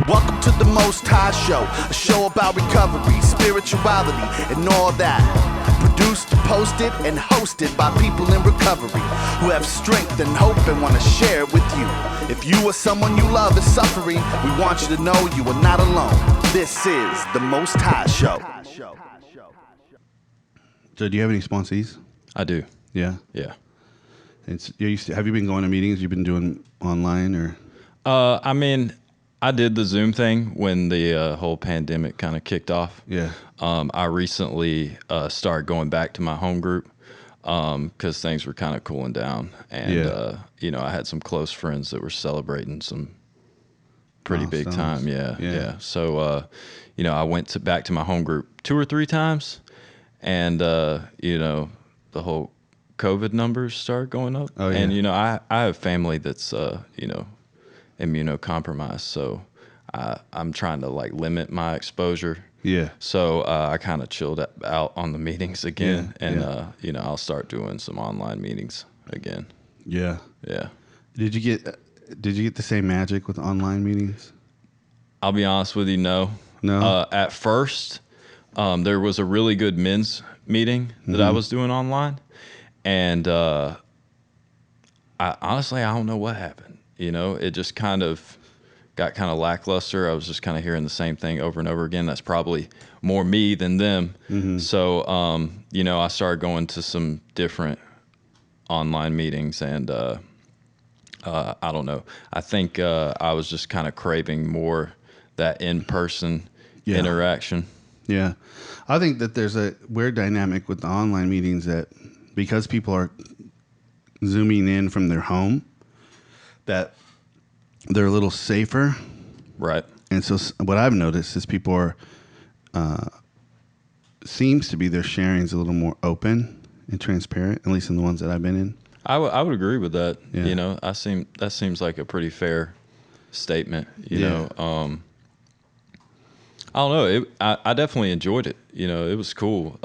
Welcome to the Most High Show, a show about recovery, spirituality, and all that. Produced, posted, and hosted by people in recovery who have strength and hope and want to share it with you. If you or someone you love is suffering, we want you to know you are not alone. This is the Most High Show. So do you have any sponsees? I do. Yeah? Yeah. Have you been going to meetings you've been doing online or? I mean, I did the Zoom thing when the whole pandemic kind of kicked off. Yeah. I recently started going back to my home group because things were kind of cooling down. And, I had some close friends that were celebrating some pretty big time. Yeah. So, I went back to my home group 2 or 3 times. And, the whole COVID numbers started going up. Oh, yeah. And, I have family that's, immunocompromised. So I'm trying to limit my exposure. Yeah. So I kind of chilled out on the meetings again. I'll start doing some online meetings again. Yeah. Yeah. Did you get the same magic with online meetings? I'll be honest with you, no. No? At first, there was a really good men's meeting that I was doing online. And I don't know what happened. It just kind of got kind of lackluster. I was just kind of hearing the same thing over and over again. That's probably more me than them. Mm-hmm. So, I started going to some different online meetings and I don't know. I think I was just kind of craving more that in-person interaction. Yeah. I think that there's a weird dynamic with the online meetings that because people are zooming in from their home, that they're a little safer. Right. And so what I've noticed is people are, seems to be their sharing's a little more open and transparent, at least in the ones that I've been in. I would agree with that. Yeah. That seems like a pretty fair statement, you know. I don't know. I definitely enjoyed it. It was cool.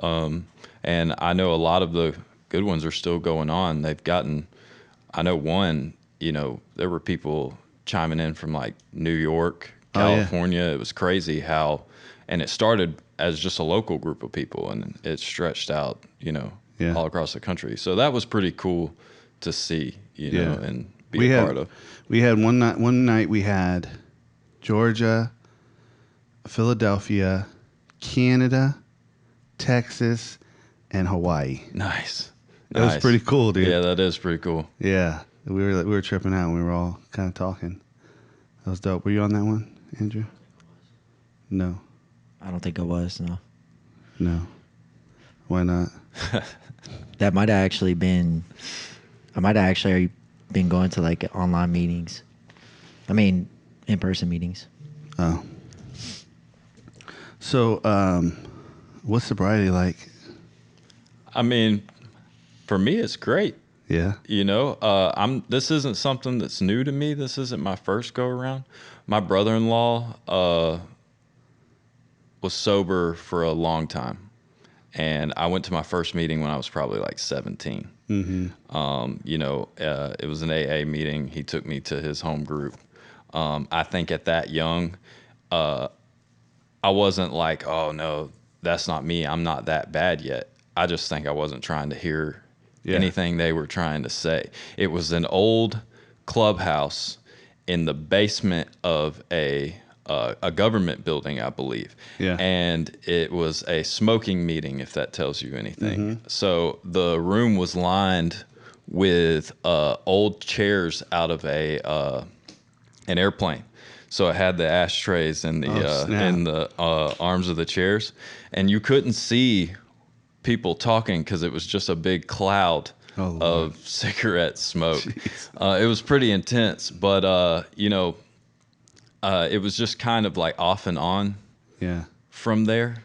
And I know a lot of the good ones are still going on. I know one, there were people chiming in from New York, California. It was crazy and it started as just a local group of people and it stretched out, all across the country. So that was pretty cool to see, and be a part of. We had one night we had Georgia, Philadelphia, Canada, Texas, and Hawaii. Nice. That was pretty cool, dude. Yeah, that is pretty cool. Yeah. We were tripping out and we were all kind of talking. That was dope. Were you on that one, Andrew? No. I don't think I was, no. No. Why not? I might have actually been going to online meetings. I mean, in-person meetings. Oh. So, what's sobriety like? I mean, for me, it's great. Yeah. This isn't something that's new to me. This isn't my first go around. My brother-in-law was sober for a long time. And I went to my first meeting when I was probably 17. Mm-hmm. It was an AA meeting. He took me to his home group. I think at that young, I wasn't oh no, that's not me. I'm not that bad yet. I just think I wasn't trying to hear anything they were trying to say. It was an old clubhouse in the basement of a government building, I believe. Yeah. And it was a smoking meeting, if that tells you anything. Mm-hmm. So the room was lined with old chairs out of an airplane. So it had the ashtrays in the arms of the chairs, and you couldn't see people talking because it was just a big cloud of cigarette smoke. It was pretty intense, but it was just kind of off and on. Yeah. From there.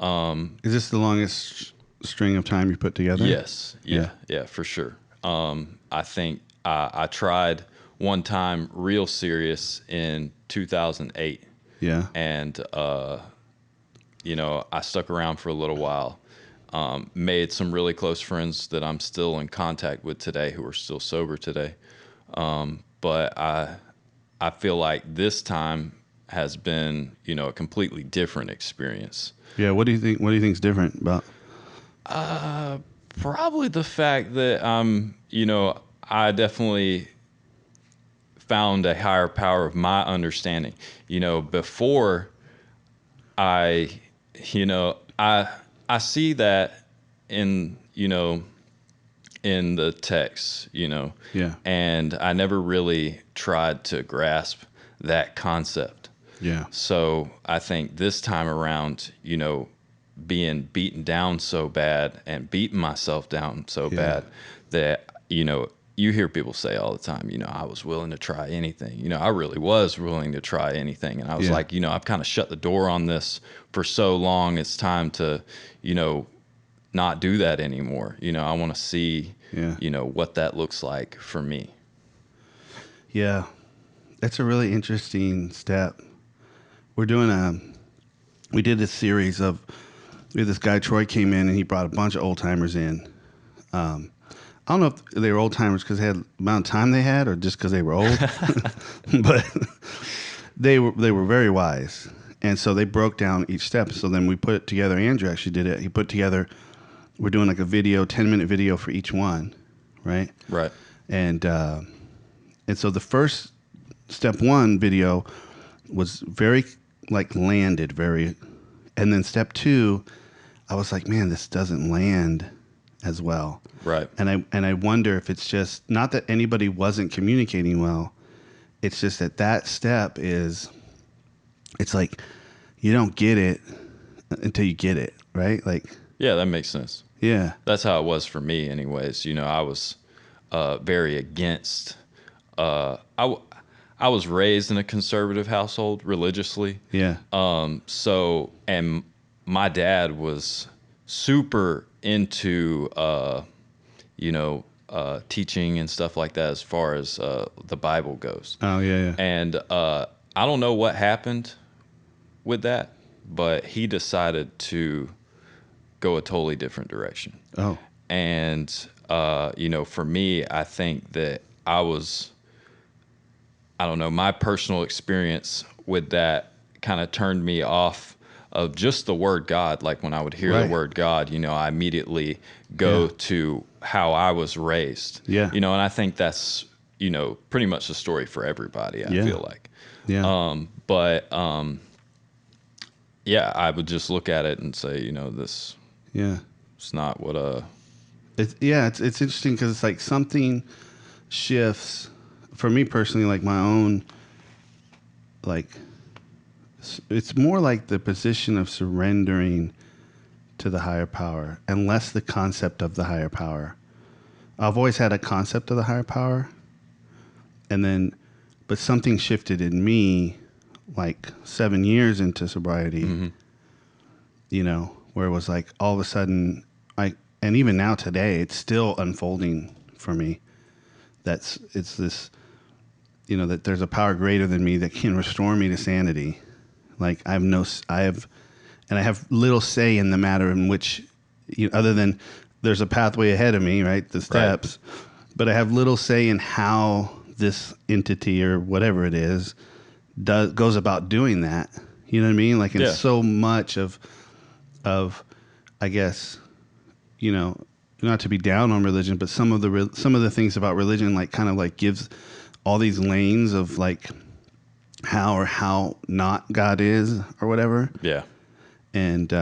Is this the longest string of time you put together? Yes. Yeah, for sure. I think I tried one time real serious in 2008. Yeah. And I stuck around for a little while. Made some really close friends that I'm still in contact with today who are still sober today. But I feel like this time has been, a completely different experience. Yeah. What do you think? What do you think's different about? Probably the fact that I definitely found a higher power of my understanding. Before I, I see that in, in the text, Yeah. and I never really tried to grasp that concept. Yeah. So I think this time around, being beaten down so bad and beating myself down so bad that, you hear people say all the time, I was willing to try anything. I really was willing to try anything. And I was like, I've kind of shut the door on this for so long. It's time to, not do that anymore. I want to see, what that looks like for me. Yeah. That's a really interesting step. We did this series of, we had this guy, Troy, came in and he brought a bunch of old timers in. I don't know if they were old timers because they had the amount of time they had or just because they were old, but they were very wise. And so they broke down each step. So then we put it together. Andrew actually did it. He put together, we're doing like a 10-minute video for each one. Right. Right. And so the first step 1 video was very landed very, and then step 2, I was like, man, this doesn't land as well. Right. And I wonder if it's just not that anybody wasn't communicating well. It's just that step is, it's like you don't get it until you get it, right? Like, Yeah, that makes sense. yeah. That's how it was for me anyways. I was very against I was raised in a conservative household religiously. Yeah. So, and my dad was super into, teaching and stuff like that as far as the Bible goes. Oh, yeah. And I don't know what happened with that, but he decided to go a totally different direction. Oh. And, for me, I think that I don't know, my personal experience with that kind of turned me off of just the word God. Like when I would hear the word God, I immediately go to how I was raised. Yeah. And I think that's, pretty much the story for everybody, I feel like. Yeah. I would just look at it and say, this Yeah. it's not what It's interesting because it's like something shifts for me personally, like my own, like it's more like the position of surrendering to the higher power and less the concept of the higher power. I've always had a concept of the higher power, but something shifted in me like 7 years into sobriety, where it was like all of a sudden and even now today, it's still unfolding for me. It's this, that there's a power greater than me that can restore me to sanity. Like I have little say in the matter in which, other than there's a pathway ahead of me, right? The steps, but I have little say in how this entity or whatever it is goes about doing that. You know what I mean? Like in so much of, I guess, not to be down on religion, but some of the things about religion, like kind of like gives all these lanes of like how or how not God is or whatever. Yeah. And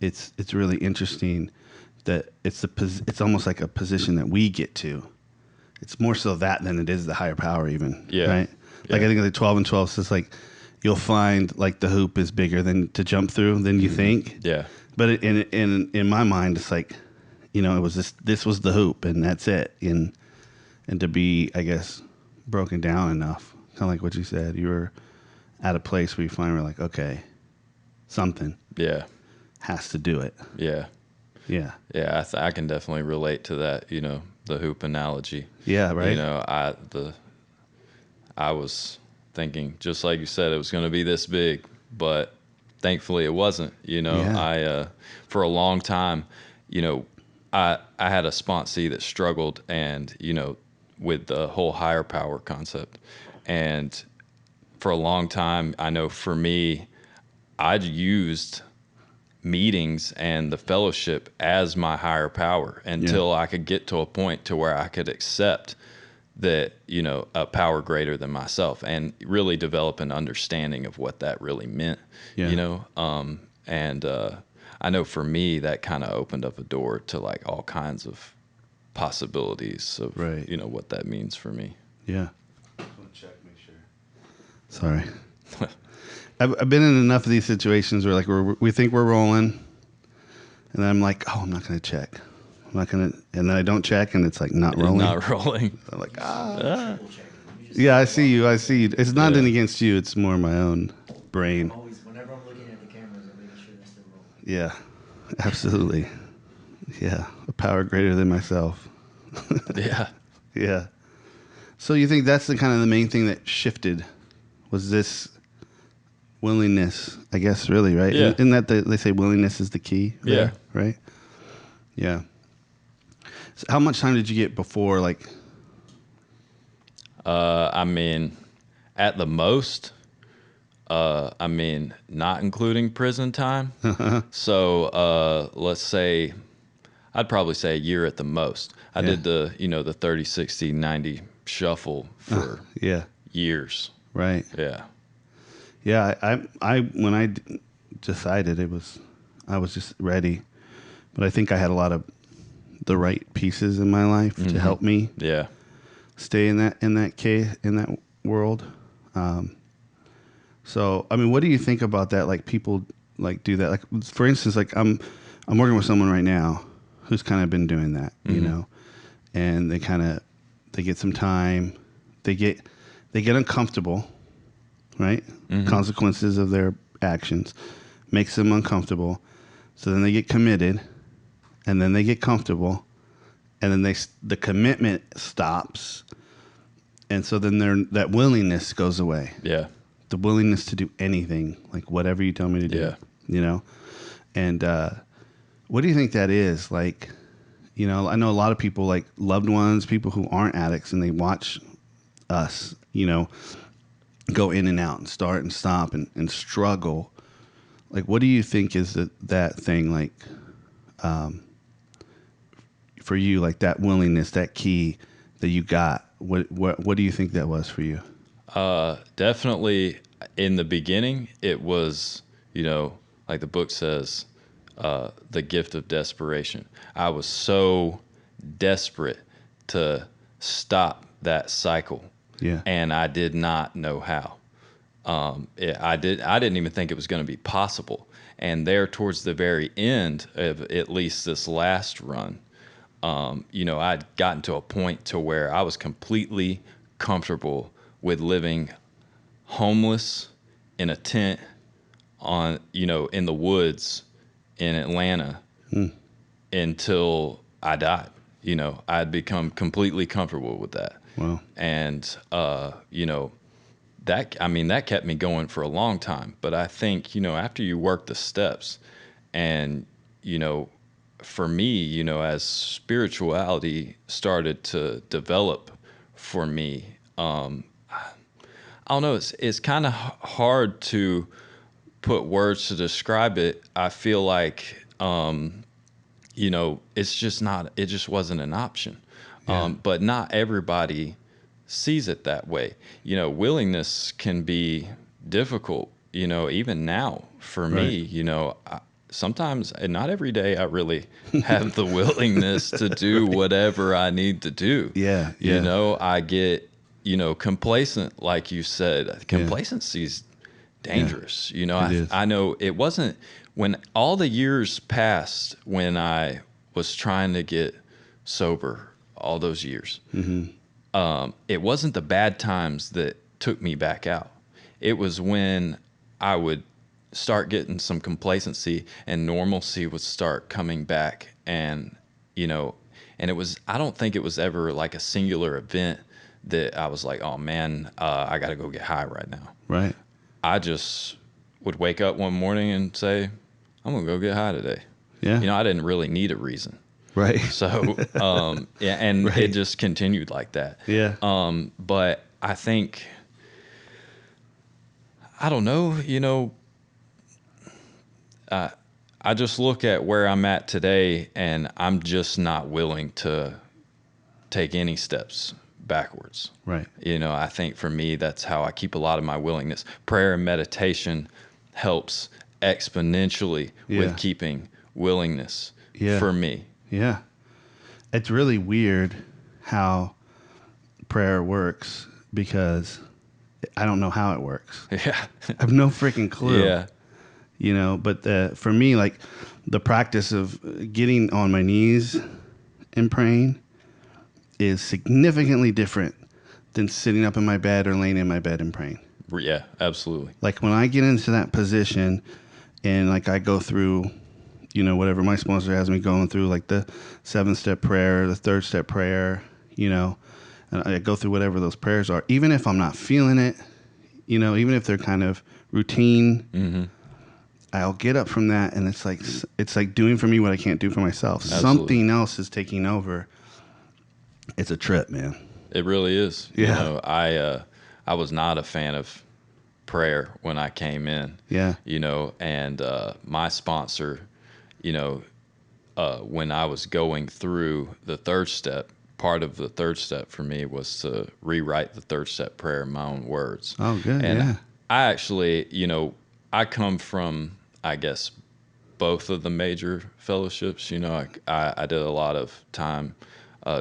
it's really interesting that it's almost like a position that we get to. It's more so that than it is the higher power even. Yeah. Right. Like I think the 12 and 12 says like you'll find like the hoop is bigger than to jump through than you think. Yeah. But in my mind, it's like, it was this was the hoop and that's it. And to be, I guess, broken down enough, kind of like what you said, you were at a place where you finally were like, okay, something has to do it. Yeah. Yeah. Yeah. I can definitely relate to that, the hoop analogy. Yeah. Right. I was thinking, just like you said, it was going to be this big, but thankfully it wasn't. I for a long time, I had a sponsee that struggled and with the whole higher power concept, and for a long time, I know for me, I'd used meetings and the fellowship as my higher power until I could get to a point to where I could accept that, a power greater than myself, and really develop an understanding of what that really meant, and I know for me that kind of opened up a door to like all kinds of possibilities of, what that means for me. Yeah. Check, make sure. Sorry. I've been in enough of these situations where like we think we're rolling, and then I'm like, oh, I'm not going to check. I'm not going to, and then I don't check, and it's like not rolling. Not rolling. I'm like, Yeah, I see you. It's nothing against you. It's more my own brain. Whenever I'm looking at the cameras, I'm making sure that's still rolling. Yeah, absolutely. Yeah, a power greater than myself. Yeah. Yeah. So you think that's the kind of the main thing that shifted was this willingness, I guess, really, right? Yeah. Isn't that they say willingness is the key? Yeah. Right? Yeah. So how much time did you get before, like... I mean, at the most, not including prison time. So let's say, I'd probably say a year at the most. I did the 30, 60, 90 shuffle for years. Right. Yeah. Yeah, I when I decided I was just ready. But I think I had a lot of the right pieces in my life to help me. Yeah. Stay in that world. So I mean, what do you think about that? Like people like do that. Like for instance, like I'm working with someone right now who's kind of been doing that, and they get some time, they get uncomfortable, right? Consequences of their actions makes them uncomfortable. So then they get committed, and then they get comfortable. And then the commitment stops, and so then that willingness goes away. Yeah, the willingness to do anything, like whatever you tell me to do. Yeah. And what do you think that is? Like, I know a lot of people, like loved ones, people who aren't addicts, and they watch us, go in and out and start and stop and struggle. Like, what do you think is that thing like? For you, like that willingness, that key that you got, what do you think that was for you? Definitely in the beginning, it was, like the book says, the gift of desperation. I was so desperate to stop that cycle. Yeah. And I did not know how. I didn't even think it was going to be possible. And there towards the very end of at least this last run, I'd gotten to a point to where I was completely comfortable with living homeless in a tent in the woods in Atlanta until I died. I'd become completely comfortable with that. Wow. And, that kept me going for a long time. But I think, after you work the steps and, for me, as spirituality started to develop for me, I don't know, it's kind of hard to put words to describe it. I feel like, it just wasn't an option. Yeah. But not everybody sees it that way. Willingness can be difficult, even now for me, sometimes, and not every day, I really have the willingness to do whatever I need to do. Yeah. I get, complacent, like you said. Complacency's dangerous. It is. I know it wasn't when all the years passed when I was trying to get sober, all those years. It wasn't the bad times that took me back out. It was when I would start getting some complacency and normalcy would start coming back, and and it was, I don't think it was ever like a singular event that I was like, oh man, I gotta go get high right now. Right. I just would wake up one morning and say, I'm gonna go get high today. Yeah. I didn't really need a reason. Right. So and Right. it just continued like that. Yeah. But I think I don't know, I just look at where I'm at today, and I'm just not willing to take any steps backwards. Right. I think for me, that's how I keep a lot of my willingness. Prayer and meditation helps exponentially Yeah. with keeping willingness Yeah. for me. Yeah. It's really weird how prayer works because I don't know how it works. Yeah. I have no freaking clue. Yeah. But for me, like the practice of getting on my knees and praying is significantly different than sitting up in my bed or laying in my bed and praying. Yeah, absolutely. Like when I get into that position and like I go through, whatever my sponsor has me going through, like the 7-step prayer, the 3rd-step prayer, and I go through whatever those prayers are, even if I'm not feeling it, even if they're kind of routine, Mm-hmm. I'll get up from that, and it's like doing for me what I can't do for myself. Absolutely. Something else is taking over. It's a trip, man. It really is. Yeah. I was not a fan of prayer when I came in. Yeah. And my sponsor, when I was going through the 3rd step, part of the 3rd step for me was to rewrite the 3rd step prayer in my own words. Oh, good. And yeah. I actually, I come from, I guess, both of the major fellowships. I did a lot of time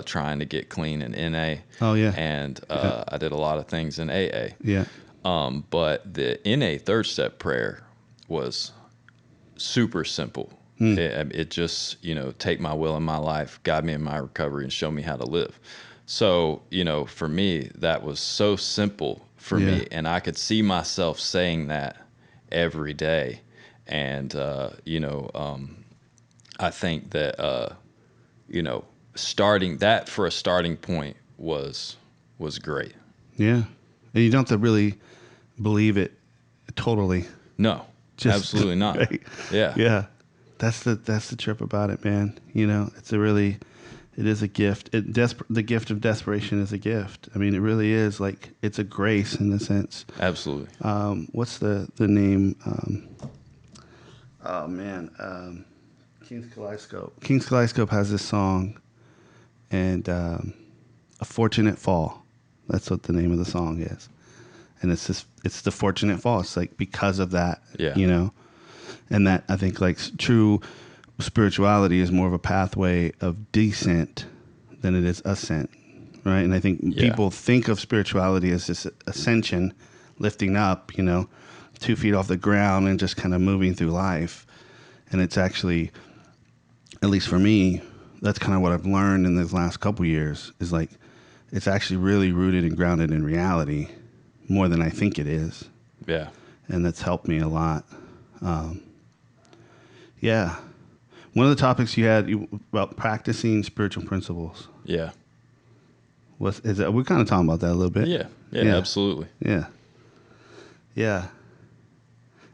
trying to get clean in NA. Oh, yeah. And I did a lot of things in AA. Yeah. But the NA 3rd step prayer was super simple. It just, take my will in my life, guide me in my recovery, and show me how to live. So, for me, that was so simple for Yeah. me. And I could see myself saying that every day. And, I think that, starting that for a starting point was great. Yeah. And you don't have to really believe it totally. No, Just- absolutely not. right? Yeah. Yeah. That's the trip about it, man. It is a gift. The gift of desperation is a gift. I mean, it really is. Like, it's a grace in a sense. Absolutely. What's the name? King's Kaleidoscope. King's Kaleidoscope has this song, and A Fortunate Fall. That's what the name of the song is. And it's the fortunate fall. It's like because of that, Yeah. And that, I think, like, true spirituality is more of a pathway of descent than it is ascent, right? And I think people think of spirituality as this ascension, lifting up, 2 feet off the ground and just kind of moving through life. And it's actually, at least for me, that's kind of what I've learned in these last couple years, is like it's actually really rooted and grounded in reality more than I think it is. Yeah. And that's helped me a lot. Yeah. One of the topics you had about practicing spiritual principles. Yeah. We're kind of talking about that a little bit. Yeah. Yeah. Absolutely. Yeah. Yeah.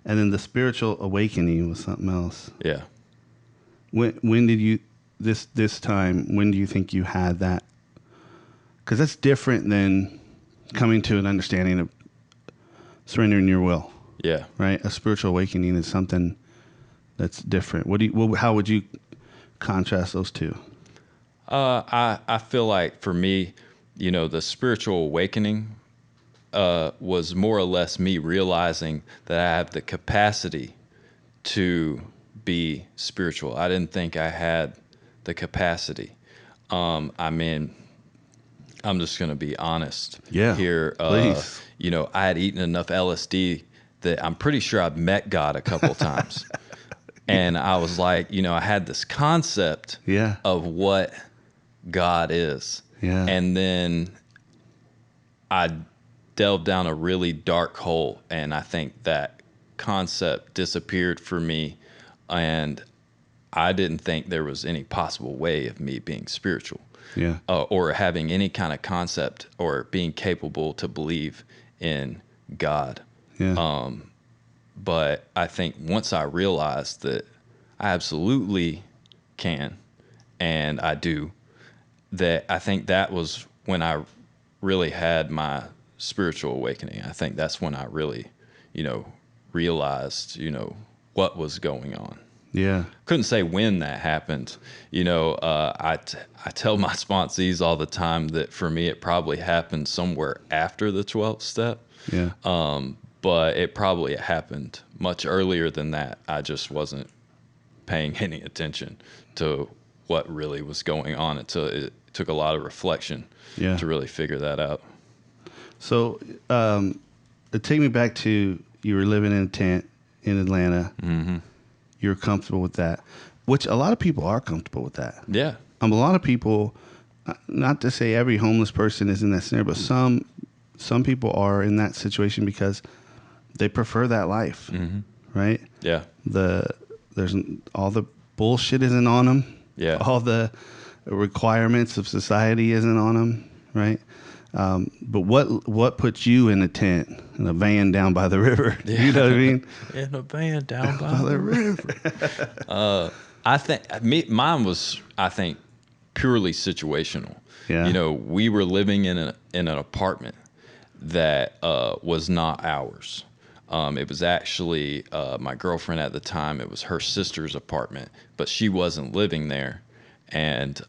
And then the spiritual awakening was something else. Yeah. When did you this time? When do you think you had that? Because that's different than coming to an understanding of surrendering your will. Yeah. Right. A spiritual awakening is something that's different. How would you contrast those two? I feel like for me, the spiritual awakening was more or less me realizing that I have the capacity to be spiritual. I didn't think I had the capacity. I mean, I'm just going to be honest here. Please. I had eaten enough LSD that I'm pretty sure I've met God a couple times. And I was like, I had this concept of what God is. Yeah. And then I delved down a really dark hole, and I think that concept disappeared for me, and I didn't think there was any possible way of me being spiritual. Yeah. Or having any kind of concept or being capable to believe in God. Yeah. But I think once I realized that I absolutely can, and I do, that I think that was when I really had my spiritual awakening. I think that's when I really, realized, what was going on. Yeah. Couldn't say when that happened. I tell my sponsees all the time that for me, it probably happened somewhere after the 12th step. Yeah. But it probably happened much earlier than that. I just wasn't paying any attention to what really was going on until it took a lot of reflection to really figure that out. So, take me back to you were living in a tent in Atlanta. Mm-hmm. You're comfortable with that, which a lot of people are comfortable with that. Yeah. A lot of people, not to say every homeless person is in that scenario, but some people are in that situation because they prefer that life, right? Yeah. There's all the bullshit isn't on them. Yeah. All the requirements of society isn't on them, right? But what puts you in a tent in a van down by the river? Yeah. You know what I mean? In a van down by the river. I think mine was, purely situational. Yeah. We were living in an apartment that was not ours. It was actually my girlfriend at the time. It was her sister's apartment, but she wasn't living there, and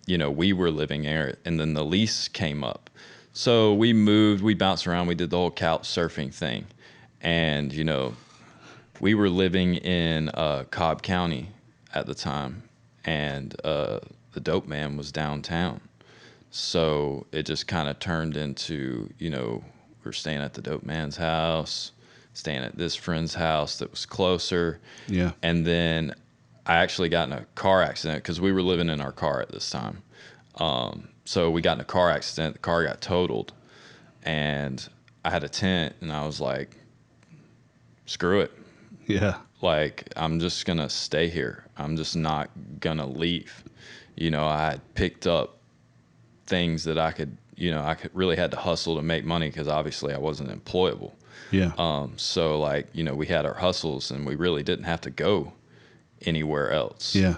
we were living there. And then the lease came up, so we moved. We bounced around. We did the whole couch surfing thing, and we were living in Cobb County at the time, and the dope man was downtown. So it just kind of turned into, we're staying at the dope man's house, staying at this friend's house that was closer. Yeah. And then I actually got in a car accident because we were living in our car at this time. So we got in a car accident. The car got totaled, and I had a tent, and I was like, screw it. Yeah. Like, I'm just going to stay here. I'm just not going to leave. I had picked up things that I could really had to hustle to make money because obviously I wasn't employable. Yeah. So we had our hustles and we really didn't have to go anywhere else. Yeah.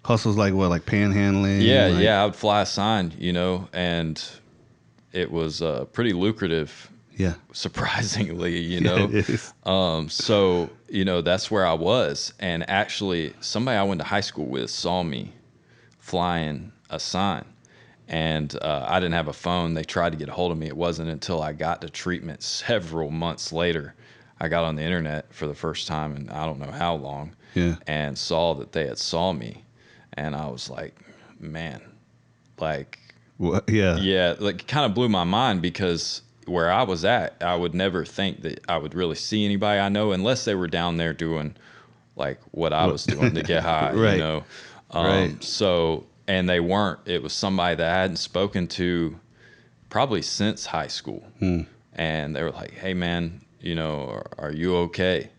Hustles like what, like panhandling? Yeah. I would fly a sign, and it was pretty lucrative. Yeah. Surprisingly, Yeah, it is. So, that's where I was. And actually somebody I went to high school with saw me flying a sign. And I didn't have a phone. They tried to get a hold of me. It wasn't until I got to treatment several months later, I got on the internet for the first time in I don't know how long, and saw that they had saw me. And I was like, man, like, What? Yeah. yeah, like, it kind of blew my mind because where I was at, I would never think that I would really see anybody I know unless they were down there doing like what I was doing to get high, Right. Right. So, and they weren't. It was somebody that I hadn't spoken to probably since high school. And they were like, hey, man, are you okay?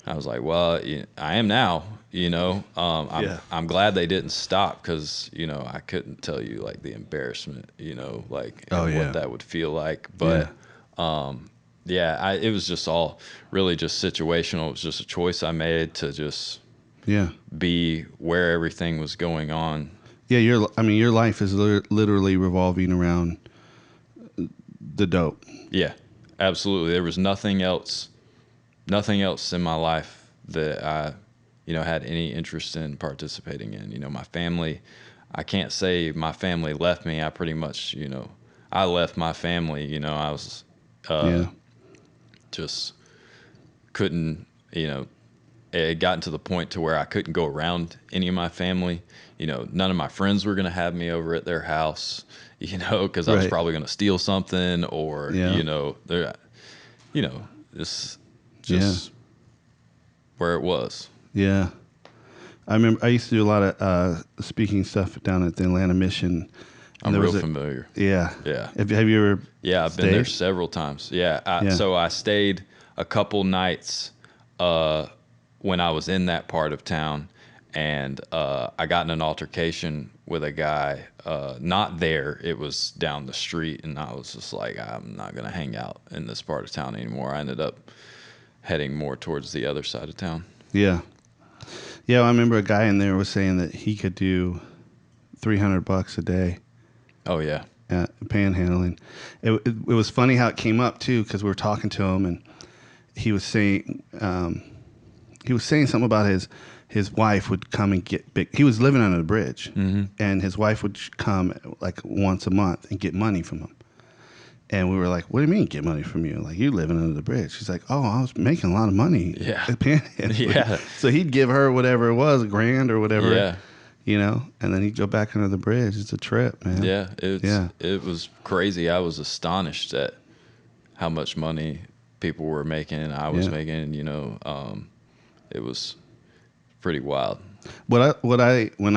I was like, well, I am now, I'm glad they didn't stop because, I couldn't tell you like the embarrassment, like what that would feel like. But it was just all really just situational. It was just a choice I made to just be where everything was going on. Yeah, your life is literally revolving around the dope. Yeah, absolutely. There was nothing else in my life that I, had any interest in participating in. My family, I can't say my family left me. I pretty much, I left my family. I was just couldn't, it had gotten to the point to where I couldn't go around any of my family. None of my friends were going to have me over at their house, because I was probably going to steal something or, this just where it was. Yeah. I remember I used to do a lot of speaking stuff down at the Atlanta Mission. I'm real familiar. Yeah. Yeah. Have you ever I've been there several times. So I stayed a couple nights when I was in that part of town, and I got in an altercation with a guy, not there. It was down the street, and I was just like, I'm not going to hang out in this part of town anymore. I ended up heading more towards the other side of town. Yeah. Yeah, I remember a guy in there was saying that he could do $300 a day. Oh, yeah. Yeah, panhandling. It was funny how it came up too, because we were talking to him, and he was saying something about his wife would come and get big. He was living under the bridge, and his wife would come like once a month and get money from him. And we were like, "What do you mean get money from you? Like, you living under the bridge?" She's like, "Oh, I was making a lot of money." Yeah. Panhandling. Yeah. So he'd give her whatever it was, $1,000 or whatever. Yeah. You know, and then he'd go back under the bridge. It's a trip, man. Yeah. It was crazy. I was astonished at how much money people were making and I was making, you know. It was pretty wild. I don't want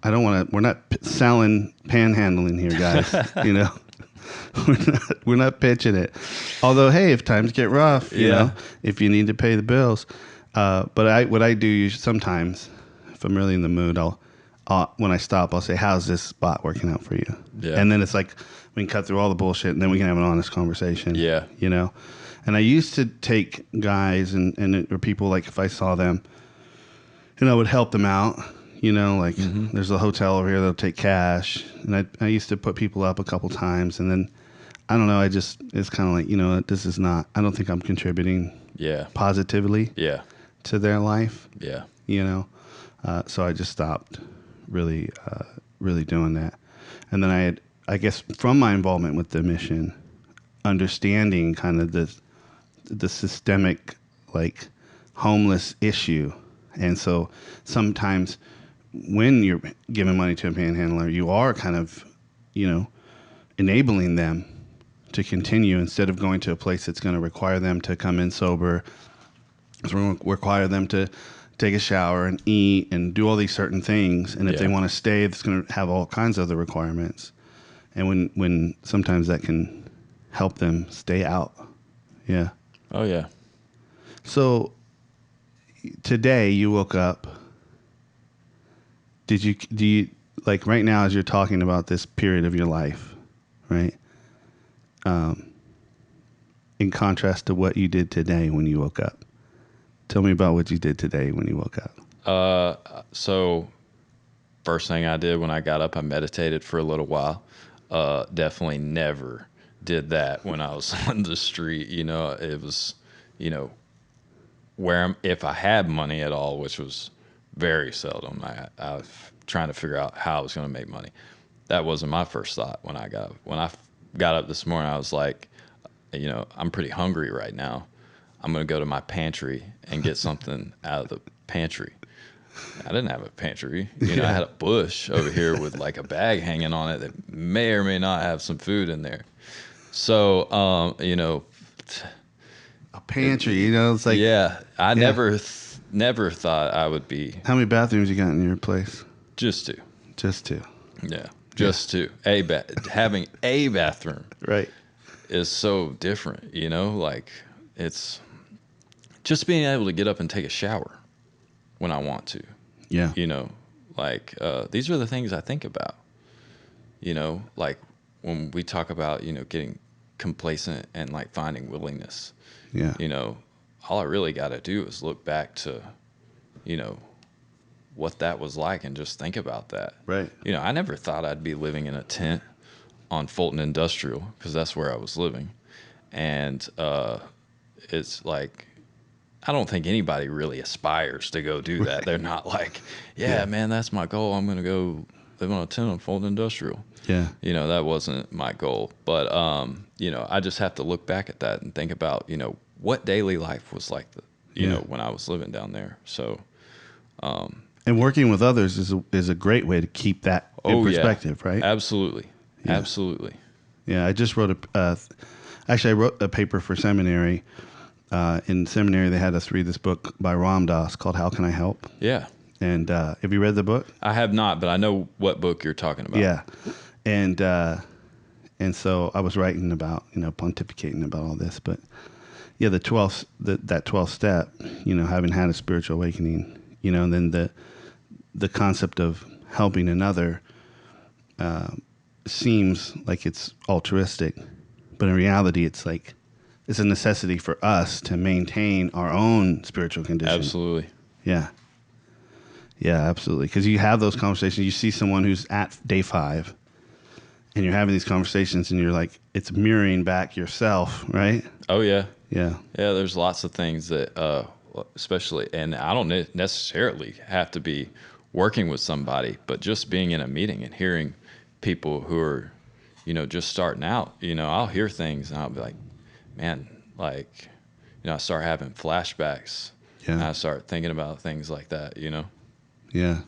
to, we're not selling panhandling here, guys. You know, we're not pitching it. Although, hey, if times get rough, you know, if you need to pay the bills. But what I do sometimes, if I'm really in the mood, when I stop, I'll say, "How's this spot working out for you?" Yeah. And then it's like, we can cut through all the bullshit and then we can have an honest conversation. Yeah. You know? And I used to take guys or people, like if I saw them, and I would help them out, you know, like there's a hotel over here that'll take cash. And I used to put people up a couple times, and then, I don't know, it's kind of like, you know, I don't think I'm contributing positively to their life. Yeah. You know? So I just stopped really doing that. And then I guess from my involvement with the mission, understanding kind of the systemic, like, homeless issue. And so sometimes when you're giving money to a panhandler, you are kind of, you know, enabling them to continue instead of going to a place that's going to require them to come in sober. It's going to require them to take a shower and eat and do all these certain things. And if they want to stay, it's going to have all kinds of other requirements. And when sometimes that can help them stay out. Yeah. Oh, yeah. So today you woke up. Do you, like right now as you're talking about this period of your life, right? In contrast to what you did today when you woke up. Tell me about what you did today when you woke up. So first thing I did when I got up, I meditated for a little while. Definitely never did that when I was on the street. You know, it was, you know, if I had money at all, which was very seldom, I was trying to figure out how I was going to make money. That wasn't my first thought when I got up. When I got up this morning, I was like, you know, I'm pretty hungry right now. I'm going to go to my pantry and get something out of the pantry. I didn't have a pantry. You know, I had a bush over here with like a bag hanging on it that may or may not have some food in there. So, you know. A pantry, you know, it's like. Yeah, I never thought I would be. How many bathrooms you got in your place? Just two. Just two. Yeah, just two. Having a bathroom. Right. Is so different, you know, like it's just being able to get up and take a shower when I want to. Yeah. You know, like these are the things I think about, you know, like when we talk about, you know, getting complacent and like finding willingness. Yeah. You know, all I really got to do is look back to, you know, what that was like and just think about that. Right. You know, I never thought I'd be living in a tent on Fulton Industrial because that's where I was living. And it's like, I don't think anybody really aspires to go do that. They're not like, man, that's my goal. I'm going to go live on a tent on Fulton Industrial. Yeah. You know, that wasn't my goal. But, you know, I just have to look back at that and think about, you know, what daily life was like, you know, when I was living down there. So. And working with others is a great way to keep that in perspective, right? Absolutely. Yeah. Absolutely. Yeah, I just wrote I wrote a paper for seminary. In seminary, they had us read this book by Ram Dass called "How Can I Help?" Yeah. And have you read the book? I have not, but I know what book you're talking about. Yeah, and so I was writing about, you know, pontificating about all this, but yeah, that 12th step, you know, having had a spiritual awakening, you know, and then the concept of helping another seems like it's altruistic, but in reality, it's like it's a necessity for us to maintain our own spiritual condition. Absolutely. Yeah. Yeah, absolutely. Because you have those conversations. You see someone who's at day 5, and you're having these conversations, and you're like, it's mirroring back yourself, right? Oh yeah. Yeah. Yeah, there's lots of things that, especially, and I don't necessarily have to be working with somebody, but just being in a meeting and hearing people who are, just starting out, I'll hear things and I'll be like, man, like, I start having flashbacks. Yeah. And I start thinking about things like that, Yeah.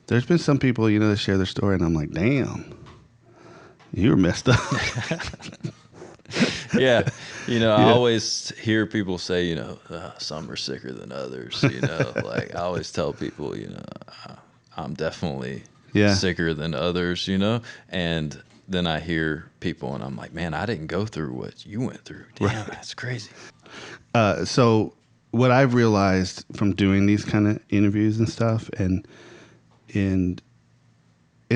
There's been some people, that share their story, and I'm like, damn, you were messed up. Yeah. I always hear people say, some are sicker than others, like I always tell people, I'm definitely Yeah. sicker than others, and then I hear people and I'm like, man, I didn't go through what you went through. Damn, that's crazy. So what I've realized from doing these kind of interviews and stuff, and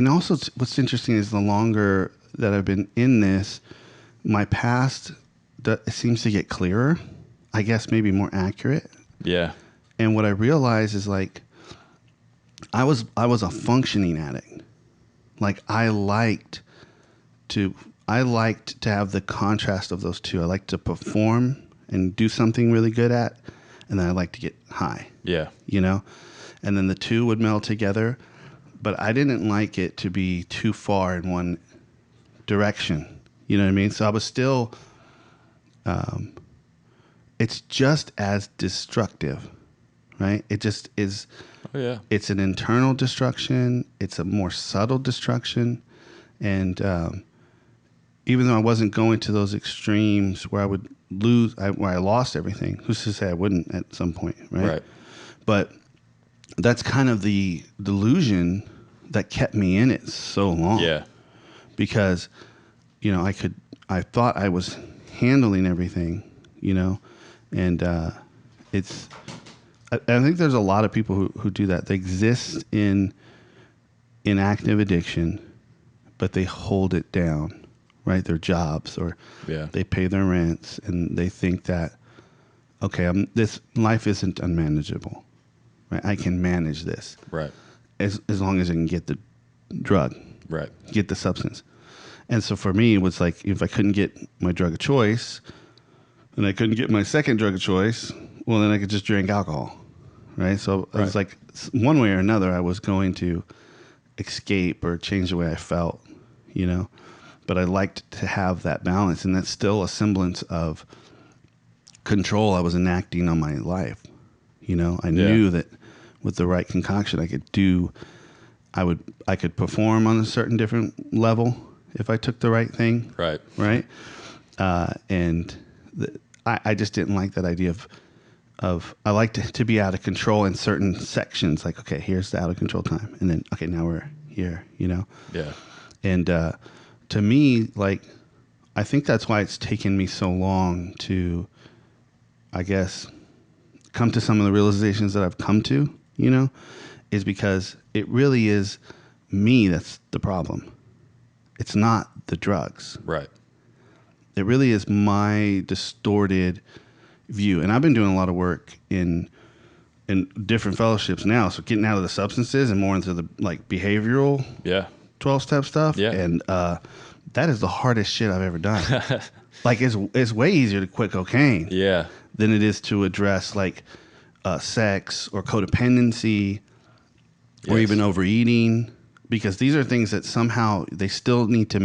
also what's interesting is the longer that I've been in this, my past seems to get clearer, I guess maybe more accurate. Yeah. And what I realize is like, I was a functioning addict. Like I liked to have the contrast of those two. I like to perform and do something really good at, and then I like to get high. Yeah. And then the two would meld together, but I didn't like it to be too far in one direction. You know what I mean? So I was still, it's just as destructive, right? It just is. Oh yeah. It's an internal destruction. It's a more subtle destruction. And even though I wasn't going to those extremes where I would where I lost everything, who's to say I wouldn't at some point, right? Right. But that's kind of the delusion that kept me in it so long. Yeah. Because, I thought I was handling everything, and I think there's a lot of people who do that. They exist in active addiction, but they hold it down, right? Their jobs, or they pay their rents, and they think that, okay, this life isn't unmanageable, right? I can manage this, Right. as long as I can get the drug, Right. get the substance. And so for me, it was like, if I couldn't get my drug of choice, and I couldn't get my second drug of choice, well, then I could just drink alcohol, right? So it was like, one way or another, I was going to escape or change the way I felt, But I liked to have that balance, and that's still a semblance of control I was enacting on my life. I knew that with the right concoction, I could perform on a certain different level if I took the right thing. Right. Right. And I just didn't like that idea of I liked to be out of control in certain sections. Like, okay, here's the out of control time. And then, okay, now we're here, Yeah. And to me, like, I think that's why it's taken me so long to, I guess, come to some of the realizations that I've come to, is because it really is me that's the problem. It's not the drugs. Right. It really is my distorted view. And I've been doing a lot of work in different fellowships now. So getting out of the substances and more into the like behavioral 12-step stuff. Yeah. And that is the hardest shit I've ever done. Like it's way easier to quit cocaine than it is to address like sex or codependency or even overeating, because these are things that somehow they still need to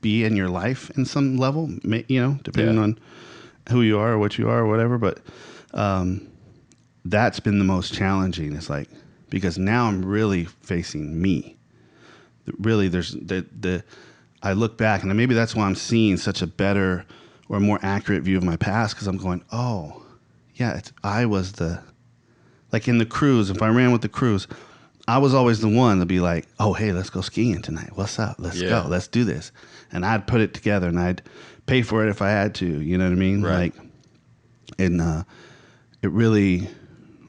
be in your life in some level, depending on who you are or what you are or whatever. But that's been the most challenging. It's like, because now I'm really facing me. Really, there's I look back, and maybe that's why I'm seeing such a better or more accurate view of my past, because I'm going, oh, yeah, I was like in the cruise, if I ran with the cruise, I was always the one to be like, oh, hey, let's go skiing tonight. What's up? Let's go. Let's do this. And I'd put it together, and I'd pay for it if I had to. You know what I mean? Right. Like, and it really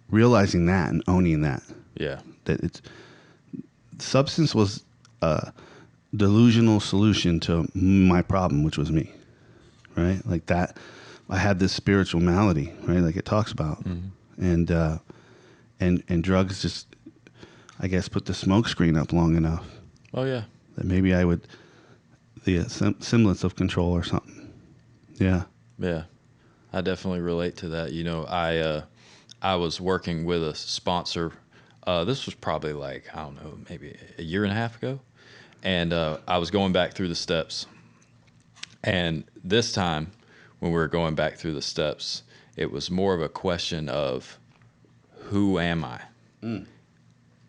realizing that and owning that. Yeah. That substance was a delusional solution to my problem, which was me. Right? Like that. I had this spiritual malady, right? Like it talks about. Mm-hmm. And drugs just, I guess, put the smoke screen up long enough. Oh, yeah. That maybe I would semblance of control or something. Yeah. Yeah, I definitely relate to that. I was working with a sponsor. This was probably like, I don't know, maybe a year and a half ago. And I was going back through the steps. And this time, when we were going back through the steps, it was more of a question of, who am I?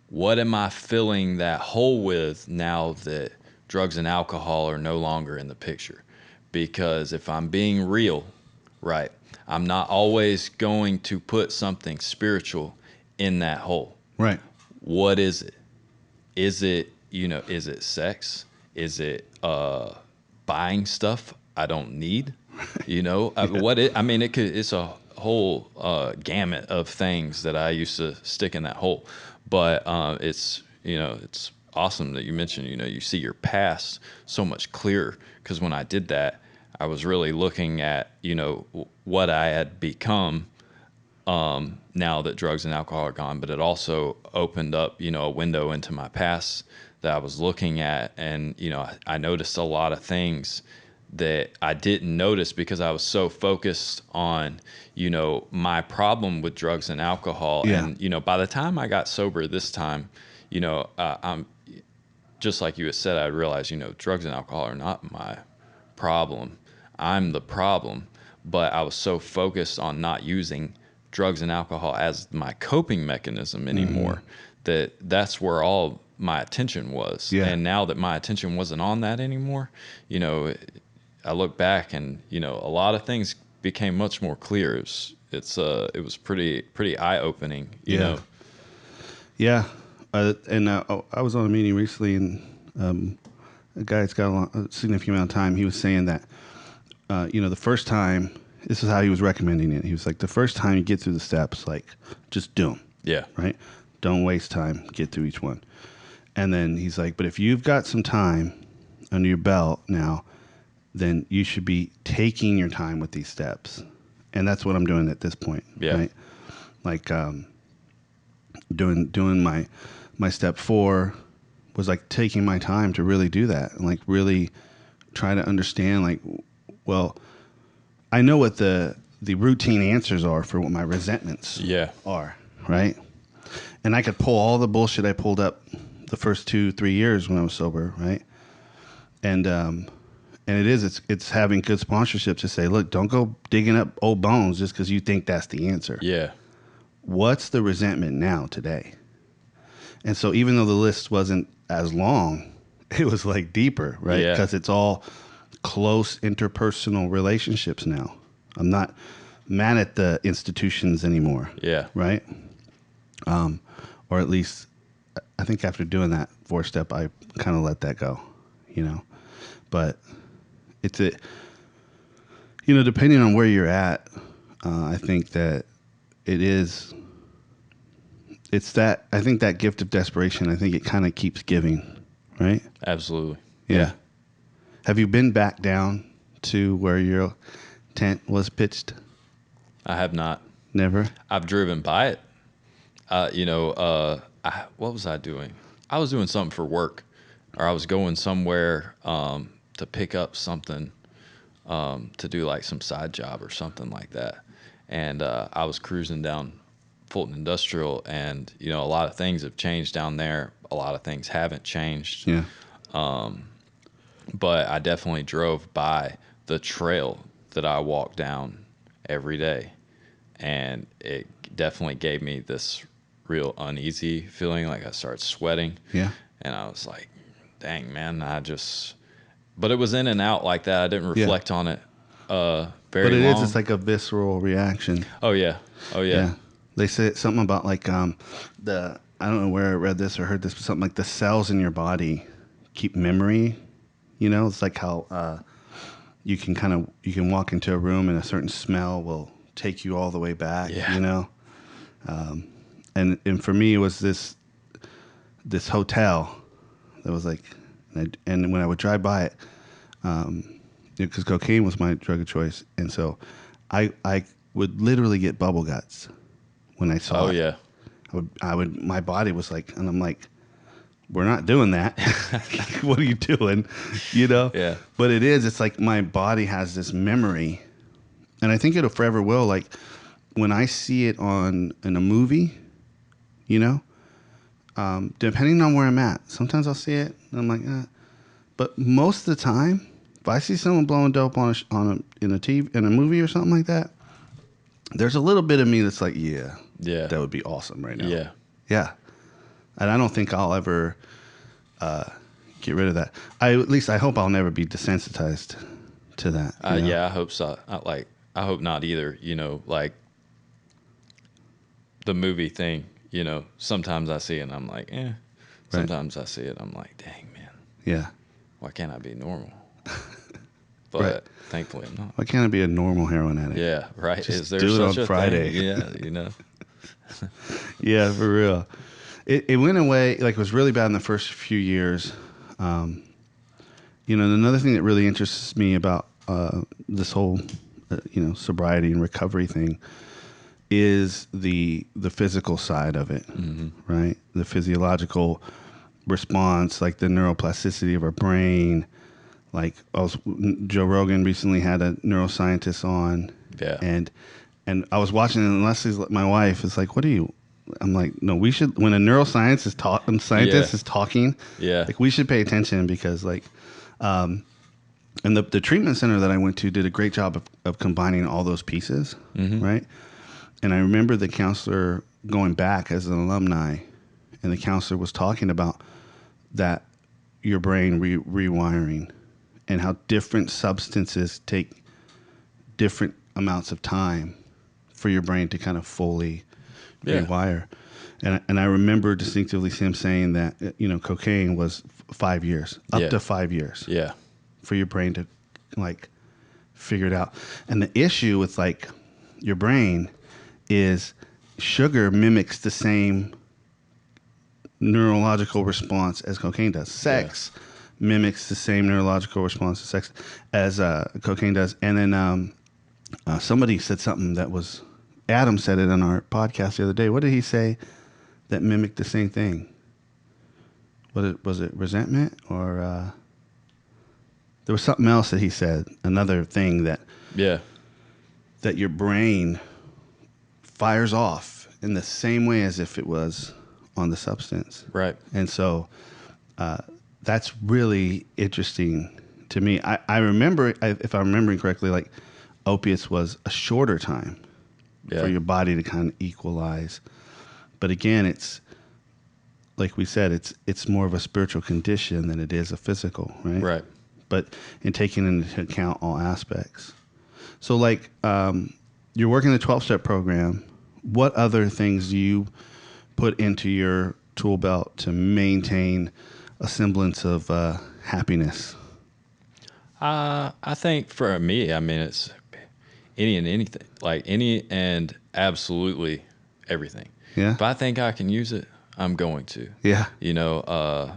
What am I filling that hole with now that drugs and alcohol are no longer in the picture? Because if I'm being real, right, I'm not always going to put something spiritual in that hole. Right. What is it? Is it, is it sex? Is it buying stuff I don't need? It's a whole gamut of things that I used to stick in that hole. But it's awesome that you mentioned, you see your past so much clearer. Because when I did that, I was really looking at, what I had become now that drugs and alcohol are gone. But it also opened up, a window into my past that I was looking at. And, I noticed a lot of things that I didn't notice because I was so focused on, my problem with drugs and alcohol. Yeah. And, by the time I got sober this time, I'm just like you had said, I realized, drugs and alcohol are not my problem. I'm the problem. But I was so focused on not using drugs and alcohol as my coping mechanism anymore, that's where all my attention was. Yeah. And now that my attention wasn't on that anymore, I look back and, a lot of things became much more clear. It was pretty eye-opening, you know? Yeah. I was on a meeting recently, and a guy that's got a significant amount of time, he was saying that, the first time, this is how he was recommending it. He was like, the first time you get through the steps, like, just do them. Yeah. Right? Don't waste time. Get through each one. And then he's like, but if you've got some time under your belt now, then you should be taking your time with these steps. And that's what I'm doing at this point. Yeah. Right? Like, doing my step 4 was like taking my time to really do that and like really try to understand, like, well, I know what the routine answers are for what my resentments are, right? And I could pull all the bullshit I pulled up the first 2-3 years when I was sober, right? And it's having good sponsorship to say, look, don't go digging up old bones just because you think that's the answer. Yeah. What's the resentment now today? And so even though the list wasn't as long, it was like deeper, right? Yeah. Because it's all close interpersonal relationships now. I'm not mad at the institutions anymore. Yeah. Right? Or at least I think after doing that 4-step, I kind of let that go, But it's depending on where you're at, I think that I think that gift of desperation, I think it kind of keeps giving, right? Absolutely. Yeah. Have you been back down to where your tent was pitched? I have not. Never? I've driven by it. What was I doing? I was doing something for work, or I was going somewhere to pick up something to do like some side job or something like that. And I was cruising down Fulton Industrial, and a lot of things have changed down there. A lot of things haven't changed. Yeah. But I definitely drove by the trail that I walk down every day, and it definitely gave me this real uneasy feeling, like I started sweating. Yeah. And I was like, dang, man, but it was in and out like that. I didn't reflect on it very long. But it's like a visceral reaction. Oh, yeah. Yeah. They said something about like I don't know where I read this or heard this, but something like the cells in your body keep memory. It's like how you can walk into a room and a certain smell will take you all the way back. Yeah. And for me, it was this hotel that was like, and when I would drive by it, because cocaine was my drug of choice, and so I would literally get bubble guts when I saw it. Oh, yeah. My body was like, and I'm like, we're not doing that. What are you doing? You know? Yeah. But it's like my body has this memory, and I think it'll forever will. Like when I see it in a movie, you know, depending on where I'm at, sometimes I'll see it and I'm like, but most of the time, if I see someone blowing dope in a movie or something like that, there's a little bit of me that's like, yeah, that would be awesome right now. Yeah. And I don't think I'll ever get rid of that. At least I hope I'll never be desensitized to that. Yeah, I hope so. I hope not either. You know, like the movie thing. You know, sometimes I see it and I'm like, eh. Sometimes I see it, I'm like, dang, man. Yeah. Why can't I be normal? But thankfully I'm not. Why can't I be a normal heroin addict? Yeah, right. Just Is there do it such on a Friday. thing? Yeah, you know. Yeah, for real. It went away, like it was really bad in the first few years. You know, another thing that really interests me about this whole, sobriety and recovery thing is the physical side of it, right? The physiological response, like the neuroplasticity of our brain. Like Joe Rogan recently had a neuroscientist on, and I was watching it, and Leslie's, my wife, is like, "What are you?" I'm like, "No, we should." When a scientist is talking, like we should pay attention because, like, and the treatment center that I went to did a great job of combining all those pieces, right? And I remember the counselor going back as an alumni, and the counselor was talking about that your brain rewiring and how different substances take different amounts of time for your brain to kind of fully rewire. And I remember distinctively him saying that, cocaine was 5 years, up to 5 years. Yeah. For your brain to like figure it out. And the issue with like your brain is sugar mimics the same neurological response as cocaine does. Sex mimics the same neurological response to sex as cocaine does. And then somebody said something that was, Adam said it on our podcast the other day. What did he say that mimicked the same thing? Was it resentment or there was something else that he said, another thing that your brain fires off in the same way as if it was on the substance. Right. And so that's really interesting to me. I remember, if I'm remembering correctly, like opiates was a shorter time for your body to kind of equalize. But again, it's like we said, it's more of a spiritual condition than it is a physical, right? Right. But in taking into account all aspects. So like you're working the 12-step program. What other things do you put into your tool belt to maintain a semblance of happiness? I think for me, I mean, it's any and anything, like any and absolutely everything. Yeah. If I think I can use it, I'm going to. Yeah. I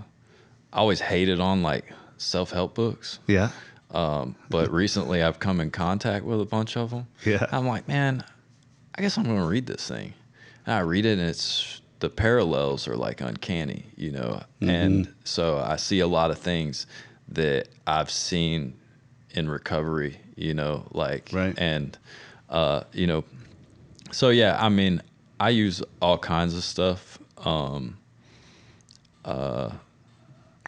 always hated on like self-help books. Yeah. But recently I've come in contact with a bunch of them. Yeah. I'm like, man, I guess I'm going to read this thing. And I read it and the parallels are like uncanny, and so I see a lot of things that I've seen in recovery, right. And, so yeah, I mean, I use all kinds of stuff.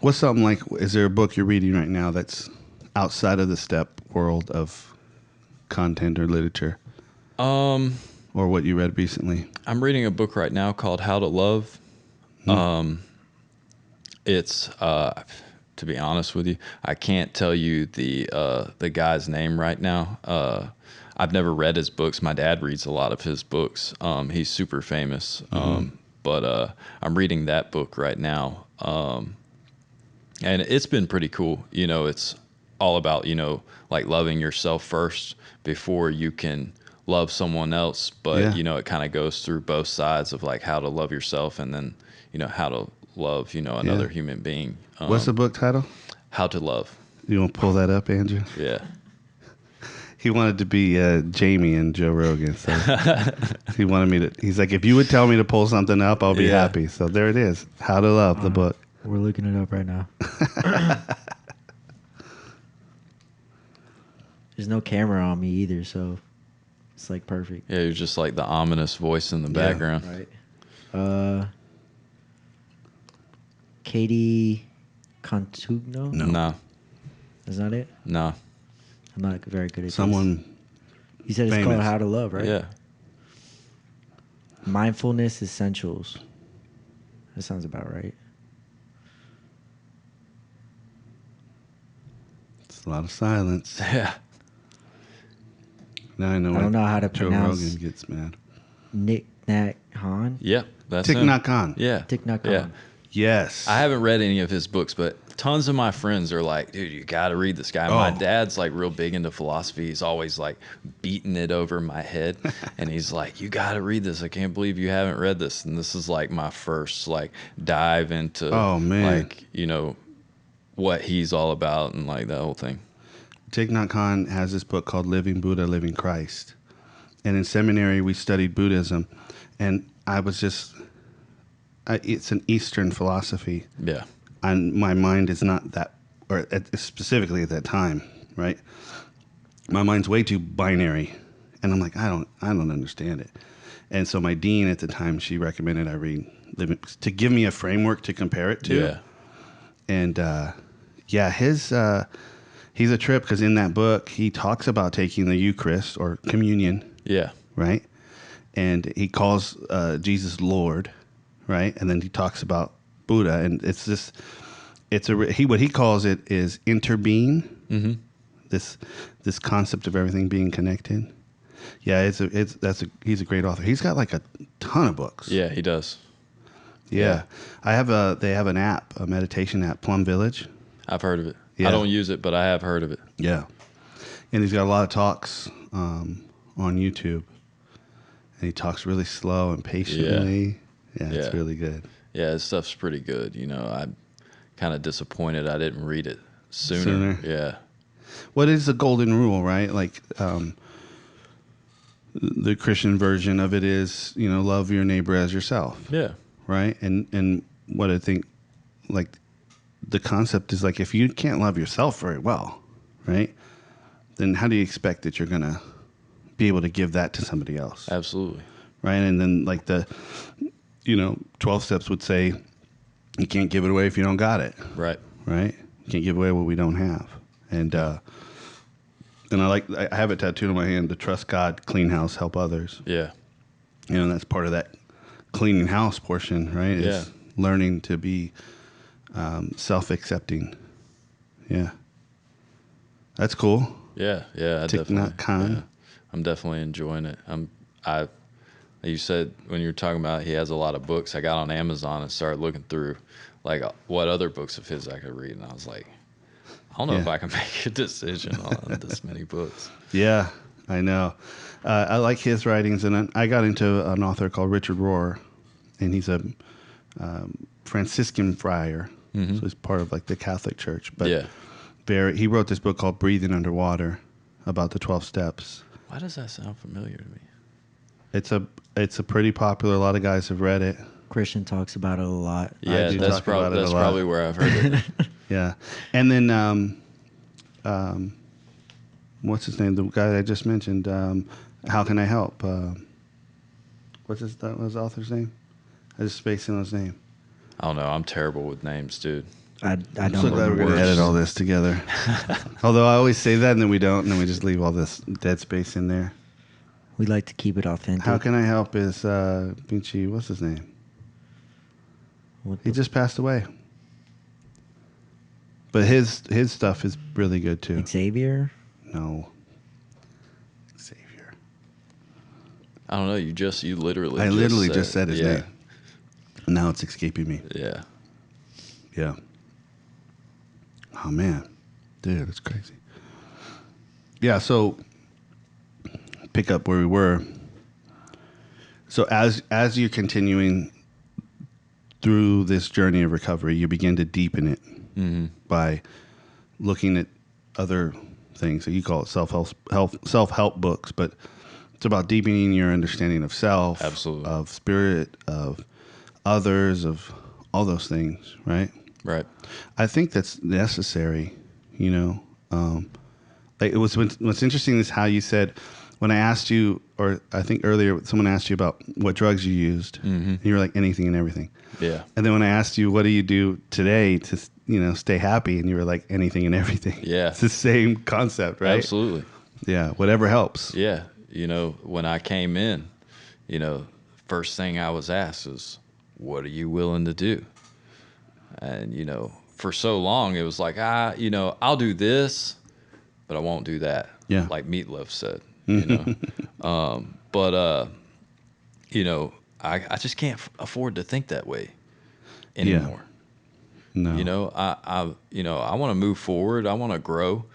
What's something like, is there a book you're reading right now that's outside of the step world of content or literature? Or what you read recently? I'm reading a book right now called How to Love. It's, to be honest with you, I can't tell you the guy's name right now. I've never read his books. My dad reads a lot of his books. He's super famous. But I'm reading that book right now. And it's been pretty cool. It's all about, like loving yourself first before you can love someone else. But, it kind of goes through both sides of like how to love yourself and then, how to love, another human being. What's the book title? How to Love. You want to pull that up, Andrew? Yeah. He wanted to be Jamie and Joe Rogan. So he's like, if you would tell me to pull something up, I'll be happy. So there it is. How to Love, the book. We're looking it up right now. There's no camera on me either, so it's like perfect. Yeah, you're just like the ominous voice in the Yeah. background. Right. Katie Contugno? No. Is that it? No. I'm not very good at Someone this. You said it's famous. called How to Love, right? Yeah. Mindfulness Essentials. That sounds about right. It's a lot of silence. Yeah. Now I know. I don't know how to Joe pronounce- Rogan gets mad. Nick Nat Han? Yep. That's Thich him. Nhat Hanh. Yeah. Thich Nhat Hanh. Yeah. Yes. I haven't read any of his books, but tons of my friends are like, dude, you got to read this guy. My Oh. dad's like real big into philosophy. He's always like beating it over my head. And he's like, you got to read this. I can't believe you haven't read this. And this is like my first like dive into Oh, man. like, you know, what he's all about and like that whole thing. Thich Nhat Hanh has this book called Living Buddha, Living Christ. And in seminary, we studied Buddhism. And I was just, it's an Eastern philosophy. Yeah. And my mind is not that, or specifically at that time, right? My mind's way too binary. And I'm like, I don't understand it. And so my dean at the time, she recommended I read Living, to give me a framework to compare it to. Yeah. And he's a trip because in that book he talks about taking the Eucharist or communion, Yeah. right? And he calls Jesus Lord, right? And then he talks about Buddha, and it's this. What he calls it is interbeing. Mm-hmm. This concept of everything being connected. Yeah, he's a great author. He's got like a ton of books. Yeah, he does. Yeah. They have an app, a meditation app, Plum Village. I've heard of it. Yeah. I don't use it, but I have heard of it. Yeah. And he's got a lot of talks on YouTube. And he talks really slow and patiently. Yeah, it's Yeah. really good. Yeah, his stuff's pretty good. You know, I'm kind of disappointed I didn't read it sooner. Yeah. What is the golden rule, right? Like the Christian version of it is, love your neighbor as yourself. Yeah. Right? And what I think, like, the concept is like, if you can't love yourself very well, right, then how do you expect that you're going to be able to give that to somebody else? Absolutely. Right? And then, like, 12 steps would say, you can't give it away if you don't got it. Right. Right? You can't give away what we don't have. And I have it tattooed on my hand, to trust God, clean house, help others. Yeah. That's part of that cleaning house portion, right? Yeah. Is learning to be self-accepting. Yeah. That's cool. Yeah. Yeah. Thich Nhat Hanh. I'm definitely enjoying it. You said when you were talking about he has a lot of books, I got on Amazon and started looking through like what other books of his I could read. And I was like, I don't know if I can make a decision on this many books. Yeah, I know. I like his writings, and I got into an author called Richard Rohr, and he's a Franciscan friar, Mm-hmm. so he's part of like the Catholic Church. But Yeah. he wrote this book called Breathing Underwater about the 12 steps. Why does that sound familiar to me? It's a pretty popular. A lot of guys have read it. Christian talks about it a lot. Yeah, do that's talk about it a lot. probably where I've heard it. Yeah, and then what's his name? The guy I just mentioned. How Can I Help? What's his author's name? I just spaced on his name. I don't know. I'm terrible with names, dude. I I'm don't so glad we're going to worst. edit all this together. Although I always say that and then we don't, and then we just leave all this dead space in there. We like to keep it authentic. How Can I Help is Vinci. What's his name? He just passed away. But his stuff is really good too. Xavier? No. Xavier. I don't know. You literally. I literally just said his yeah. name. Now it's escaping me. Yeah. Yeah. Oh man, dude, it's crazy. Yeah. So pick up where we were. So as you're continuing through this journey of recovery, you begin to deepen it by looking at other things. So you call it self-help books, but it's about deepening your understanding of self, Absolutely. of spirit, of others, of all those things, right? Right. I think that's necessary, you know. Like what's interesting is how you said, when I asked you, or I think earlier someone asked you about what drugs you used, and you were like anything and everything. Yeah. And then when I asked you, what do you do today to, stay happy? And you were like anything and everything. Yeah. It's the same concept, right? Absolutely. Yeah. Whatever helps. Yeah. When I came in, first thing I was asked is, what are you willing to do? And, for so long it was like, I'll do this, but I won't do that. Yeah. Like Meatloaf said, but I just can't afford to think that way anymore. No. I want to move forward. I want to grow.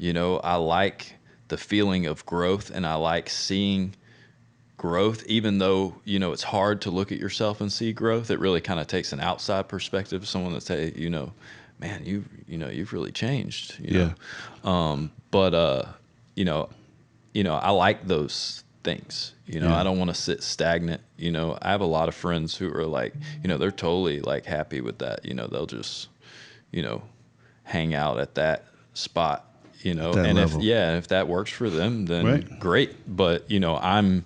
I like the feeling of growth, and I like seeing growth, even though, it's hard to look at yourself and see growth. It really kind of takes an outside perspective, someone that say, man, you've really changed, but I like those things, I don't want to sit stagnant. I have a lot of friends who are like, they're totally like happy with that. They'll just, hang out at that spot, and level. if that works for them, then Right. great. But, I'm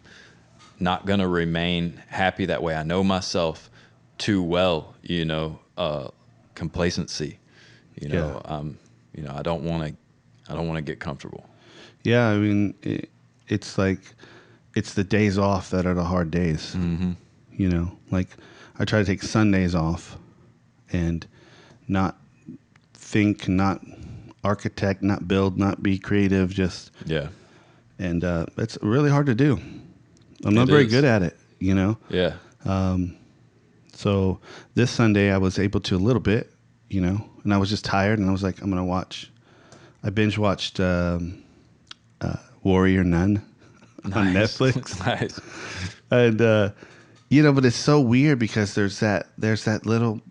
not going to remain happy that way. I know myself too well, complacency, Yeah. I don't want to get comfortable. Yeah. I mean, it's like, it's the days off that are the hard days. Like I try to take Sundays off and not think, not architect, not build, not be creative, just, and it's really hard to do. I'm not very good at it, Yeah. So this Sunday I was able to a little bit, and I was just tired, and I was like, I'm going to watch. I binge watched Warrior Nun on Netflix. Nice. And, but it's so weird because there's that little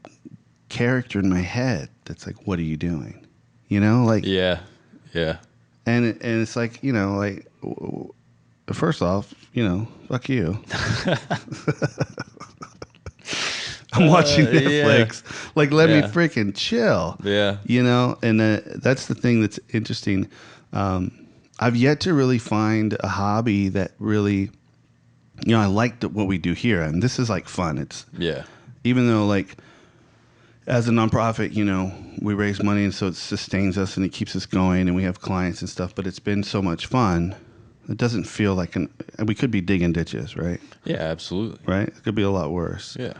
character in my head that's like, what are you doing? Like, Yeah. and it's like, first off, fuck you. I'm watching Netflix. Yeah. Like, let me freaking chill. Yeah. And that's the thing that's interesting. I've yet to really find a hobby that really, I like what we do here. And this is like fun. It's, even though like, as a nonprofit, we raise money, and so it sustains us and it keeps us going, and we have clients and stuff, but it's been so much fun. It doesn't feel like we could be digging ditches, right? Yeah, absolutely. Right? It could be a lot worse. Yeah.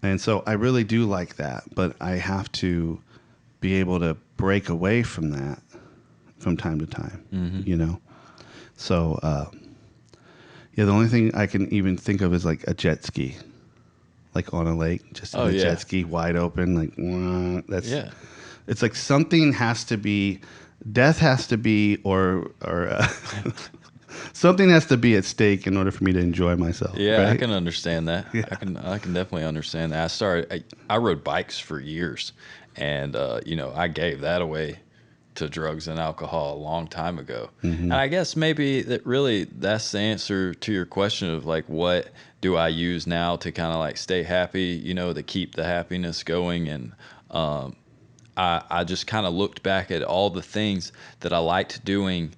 And so I really do like that, but I have to be able to break away from that from time to time, So, the only thing I can even think of is like a jet ski, like on a lake, just a jet ski wide open, like, that's, it's like something has to be, death has to be, or something has to be at stake in order for me to enjoy myself. Yeah, right? I can understand that. Yeah. I can definitely understand that. I rode bikes for years, and I gave that away to drugs and alcohol a long time ago. And I guess maybe that's the answer to your question of like, what do I use now to kind of like stay happy, to keep the happiness going. And I just kind of looked back at all the things that I liked doing.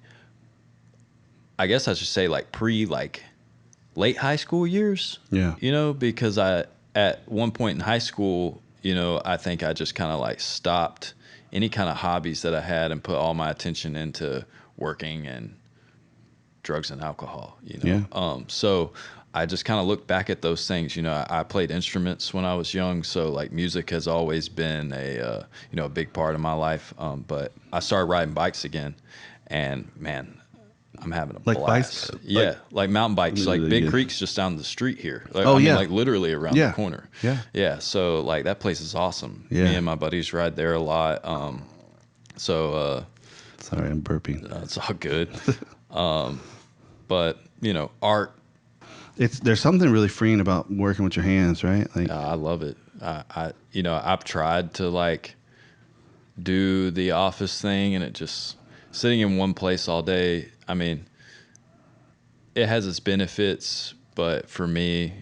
I guess I should say like late high school years. Yeah. Because at one point in high school, I think I just kind of like stopped any kind of hobbies that I had and put all my attention into working and drugs and alcohol, Yeah. So I just kind of look back at those things. I played instruments when I was young, so like music has always been a big part of my life. But I started riding bikes again, and man, I'm having a like blast. bikes, like mountain bikes, like Big yeah. Creek's just down the street here. Like, Oh, I mean, yeah. like literally around the corner. Yeah. So like that place is awesome. Yeah. Me and my buddies ride there a lot. Sorry, I'm burping. It's all good. But art. There's something really freeing about working with your hands, right? Like, I love it. I've tried to like do the office thing, and it just sitting in one place all day. I mean, it has its benefits, But for me,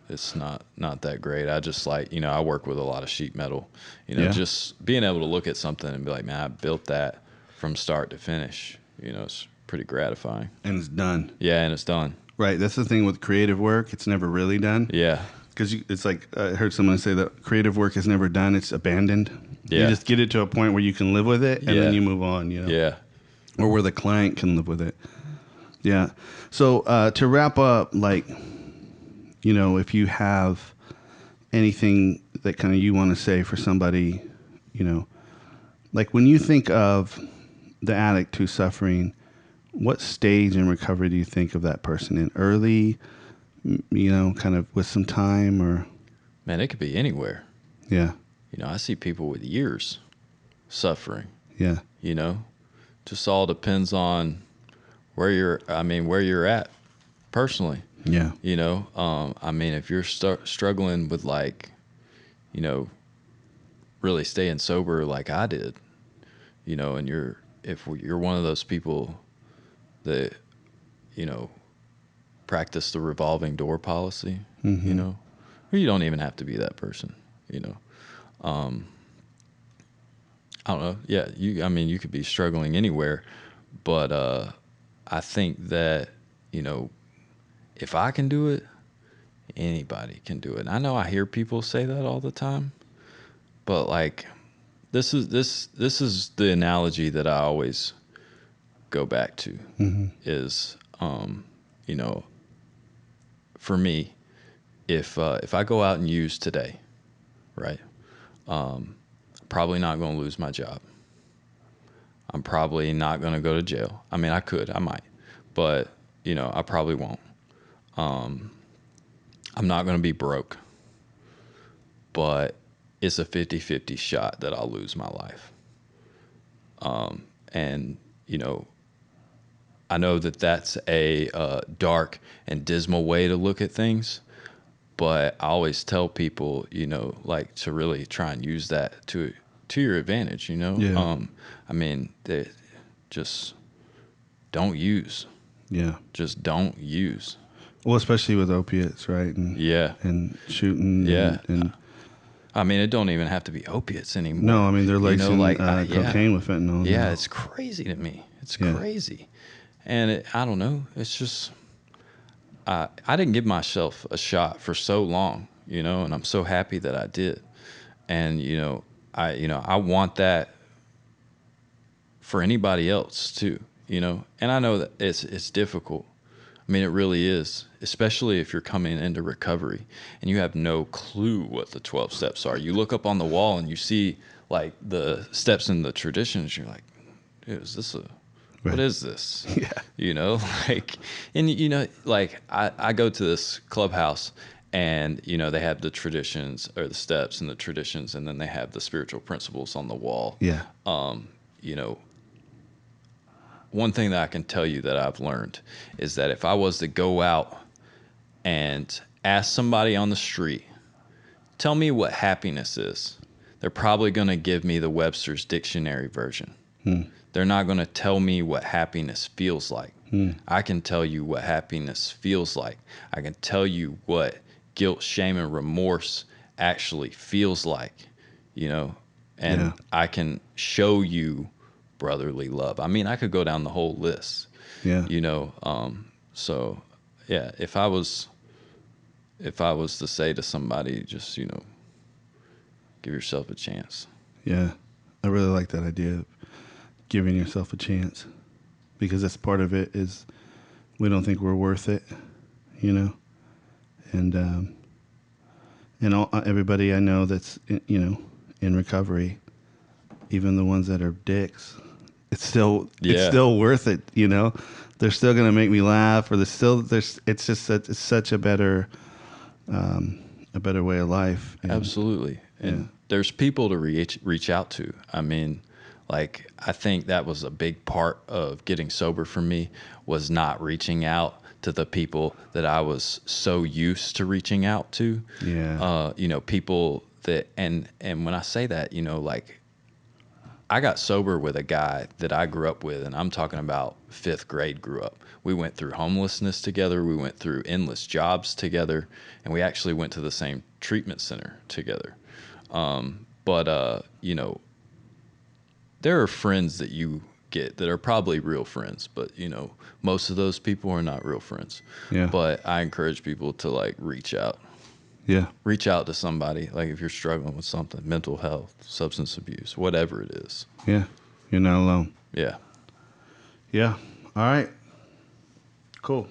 it's not that great. I just like, I work with a lot of sheet metal, Yeah. just being able to look at something and be like, man, I built that from start to finish. It's pretty gratifying. And it's done. Yeah, and it's done. Right. That's the thing with creative work. It's never really done. Yeah. Because it's like I heard someone say that creative work is never done. It's abandoned. Yeah. You just get it to a point where you can live with it, and Yeah. then you move on. Yeah. Or where the client can live with it. Yeah. So to wrap up, like, if you have anything that kind of you want to say for somebody, like when you think of the addict who's suffering, what stage in recovery do you think of that person in? Early, kind of with some time, or? Man, it could be anywhere. Yeah. I see people with years suffering, Yeah. just all depends on where you're at personally. Yeah. If you're struggling with really staying sober like I did, and if you're one of those people that, practice the revolving door policy, or you don't even have to be that person, I don't know. Yeah, you could be struggling anywhere, but I think that, if I can do it, anybody can do it. And I know I hear people say that all the time, but like this is the analogy that I always go back to is for me, if I go out and use today, right? Probably not going to lose my job. I'm probably not going to go to jail. I mean, I might, but I probably won't. I'm not going to be broke, but it's a 50-50 shot that I'll lose my life. And I know that that's a dark and dismal way to look at things, but I always tell people, to really try and use that to your advantage, Yeah. They just don't use. Yeah. Just don't use. Well, especially with opiates, right? And, Yeah. And shooting. Yeah. And it don't even have to be opiates anymore. no, they're lacing yeah. cocaine with fentanyl. Yeah, now. it's crazy to me. It's Yeah. crazy. And I don't know. It's just, I didn't give myself a shot for so long, and I'm so happy that I did. And, I want that for anybody else too, and I know that it's difficult. It really is, especially if you're coming into recovery and you have no clue what the 12 steps are. You look up on the wall and you see like the steps in the traditions. You're like, dude, is this what is this? Yeah. I go to this clubhouse and, they have the traditions or the steps and the traditions, and then they have the spiritual principles on the wall. Yeah. One thing that I can tell you that I've learned is that if I was to go out and ask somebody on the street, tell me what happiness is, they're probably going to give me the Webster's Dictionary version. They're not going to tell me what happiness feels like. I can tell you what happiness feels like. I can tell you what guilt, shame, and remorse actually feels like, and Yeah. I can show you brotherly love. I could go down the whole list. Yeah. So yeah, if I was to say to somebody, just, give yourself a chance. Yeah. I really like that idea of giving yourself a chance, because that's part of it is we don't think we're worth it, and everybody I know that's, in recovery, even the ones that are dicks, it's still worth it. They're still going to make me laugh, or it's such a better way of life. And, Absolutely. And there's people to reach out to. I think that was a big part of getting sober for me, was not reaching out to the people that I was so used to reaching out to. Yeah. People that, and when I say that, I got sober with a guy that I grew up with, and I'm talking about 5th grade grew up. We went through homelessness together. We went through endless jobs together, and we actually went to the same treatment center together. But you know, there are friends that you get that are probably real friends, but you know, most of those people are not real friends. Yeah. But I encourage people to like reach out. Yeah. Reach out to somebody, like if you're struggling with something, mental health, substance abuse, whatever it is. Yeah. You're not alone. Yeah. Yeah. All right. Cool.